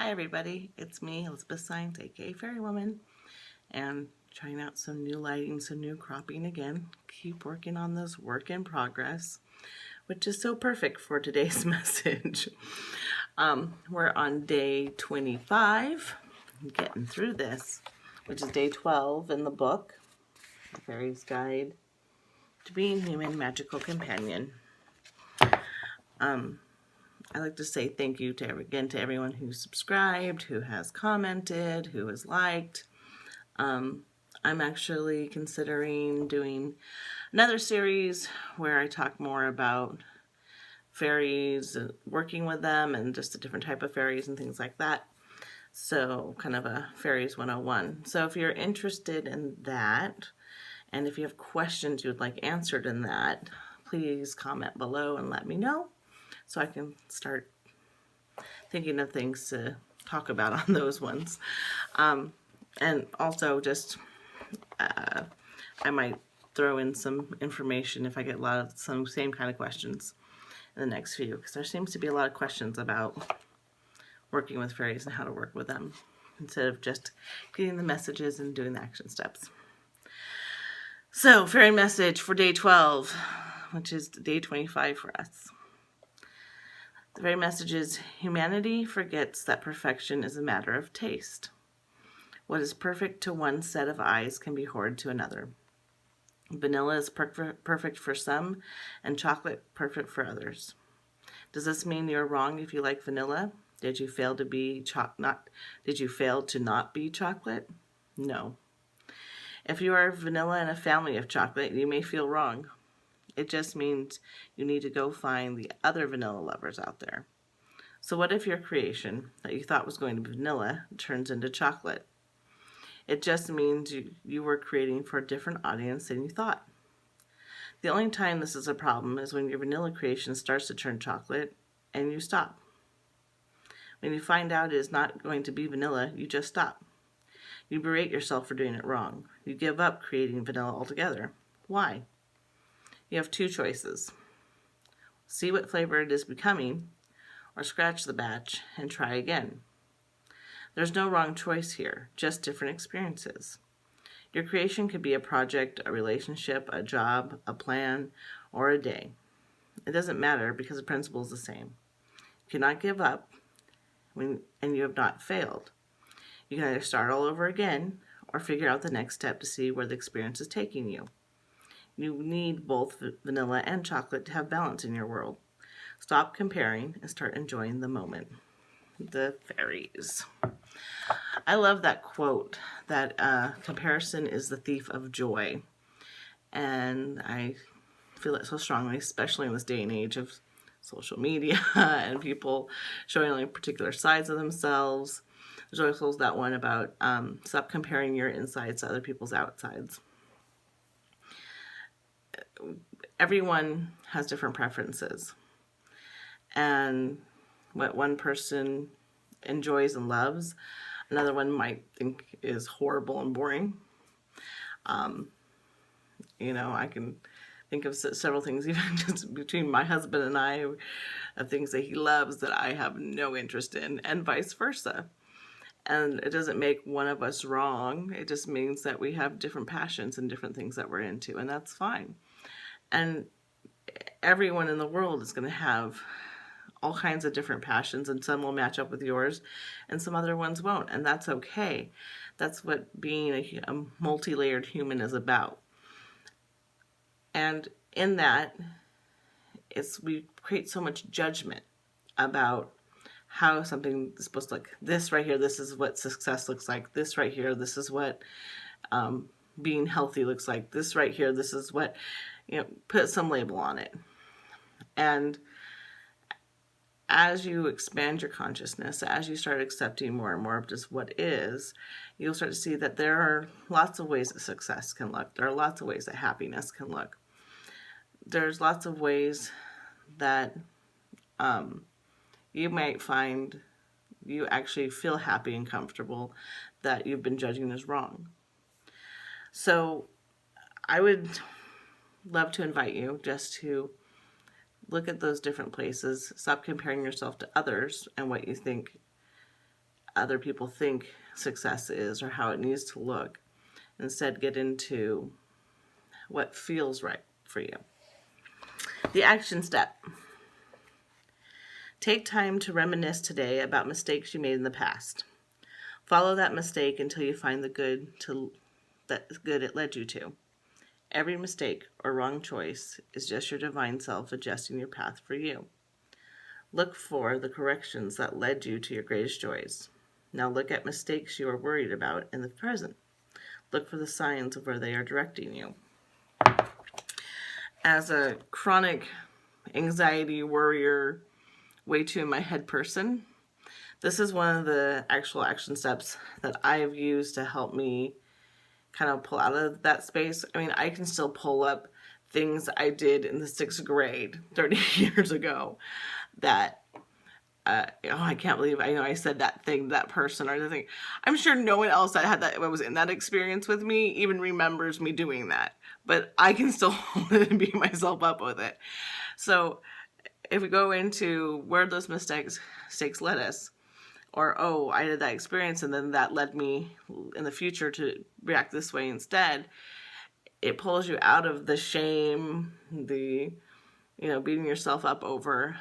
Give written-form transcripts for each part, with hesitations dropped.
Hi everybody, it's me, Elizabeth Science, aka Fairy Woman, and trying out some new lighting, some new cropping again. Keep working on this work in progress, which is so perfect for today's message. We're on day 25, getting through this, which is day 12 in the book, The Fairies Guide to Being Human Magical Companion. I'd like to say thank you to everyone who subscribed, who has commented, who has liked. I'm actually considering doing another series where I talk more about fairies, working with them, and just a different type of fairies and things like that. So kind of a Fairies 101. So if you're interested in that, and if you have questions you would like answered in that, please comment below and let me know so I can start thinking of things to talk about on those ones. And also just, I might throw in some information if I get a lot of some same kind of questions in the next few, because there seems to be a lot of questions about working with fairies and how to work with them instead of just getting the messages and doing the action steps. So, fairy message for day 12, which is day 25 for us. The very message is, humanity forgets that perfection is a matter of taste. What is perfect to one set of eyes can be horrid to another. Vanilla is perfect for some, and chocolate perfect for others. Does this mean you're wrong if you like vanilla? Did you fail to not be chocolate? No. If you are vanilla in a family of chocolate, you may feel wrong. It just means you need to go find the other vanilla lovers out there. So what if your creation that you thought was going to be vanilla turns into chocolate? It just means you were creating for a different audience than you thought. The only time this is a problem is when your vanilla creation starts to turn chocolate and you stop. When you find out it is not going to be vanilla, you just stop. You berate yourself for doing it wrong. You give up creating vanilla altogether. Why? You have two choices. See what flavor it is becoming, or scratch the batch and try again. There's no wrong choice here, just different experiences. Your creation could be a project, a relationship, a job, a plan, or a day. It doesn't matter because the principle is the same. You cannot give up and you have not failed. You can either start all over again or figure out the next step to see where the experience is taking you. You need both vanilla and chocolate to have balance in your world. Stop comparing and start enjoying the moment. The fairies. I love that quote, that comparison is the thief of joy. And I feel it so strongly, especially in this day and age of social media and people showing only particular sides of themselves. There's also that one about stop comparing your insides to other people's outsides. Everyone has different preferences. And what one person enjoys and loves, another one might think is horrible and boring. I can think of several things, even just between my husband and I, of things that he loves that I have no interest in, and vice versa. And it doesn't make one of us wrong. It just means that we have different passions and different things that we're into, and that's fine. And everyone in the world is going to have all kinds of different passions, and some will match up with yours and some other ones won't, and that's okay. That's what being a multi-layered human is about. And in that, we create so much judgment about how something is supposed to look. This right here, this is what success looks like. This right here, this is what being healthy looks like. This right here, this is what, put some label on it. And as you expand your consciousness, as you start accepting more and more of just what is, you'll start to see that there are lots of ways that success can look. There are lots of ways that happiness can look. There's lots of ways that you might find you actually feel happy and comfortable that you've been judging as wrong. So I would love to invite you just to look at those different places. Stop comparing yourself to others and what you think other people think success is or how it needs to look. Instead, get into what feels right for you. The action step. Take time to reminisce today about mistakes you made in the past. Follow that mistake until you find the good it led you to. Every mistake or wrong choice is just your divine self adjusting your path for you. Look for the corrections that led you to your greatest joys. Now look at mistakes you are worried about in the present. Look for the signs of where they are directing you. As a chronic anxiety worrier, way too in my head person, this is one of the actual action steps that I have used to help me kind of pull out of that space. I mean, I can still pull up things I did in the 6th grade 30 years ago that, I can't believe I said that thing to that person or the thing. I'm sure no one else that was in that experience with me even remembers me doing that, but I can still hold it and beat myself up with it. So if we go into where those mistakes led us, or, oh, I had that experience and then that led me in the future to react this way instead, it pulls you out of the shame, the, beating yourself up over,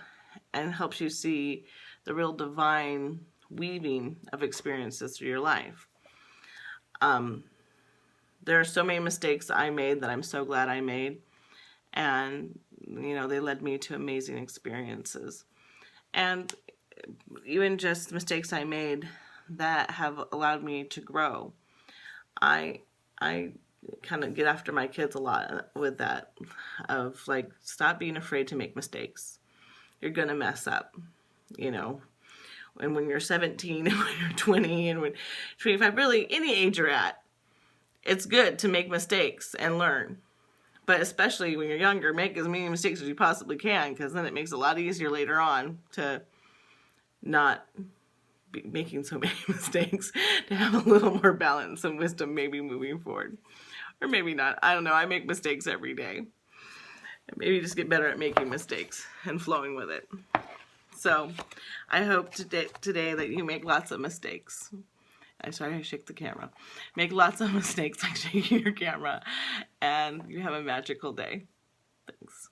and helps you see the real divine weaving of experiences through your life. There are so many mistakes I made that I'm so glad I made, and, they led me to amazing experiences. And even just mistakes I made that have allowed me to grow. I kind of get after my kids a lot with that, of like, stop being afraid to make mistakes. You're gonna mess up, and when you're 17 and when you're 20 and when 25, really any age you're at, it's good to make mistakes and learn. But especially when you're younger, make as many mistakes as you possibly can, because then it makes it a lot easier later on to not be making so many mistakes, to have a little more balance and wisdom maybe moving forward. Or maybe not. I don't know. I make mistakes every day. Maybe just get better at making mistakes and flowing with it. So I hope today that you make lots of mistakes. I'm sorry, I shake the camera. Make lots of mistakes like shaking your camera, and you have a magical day. Thanks.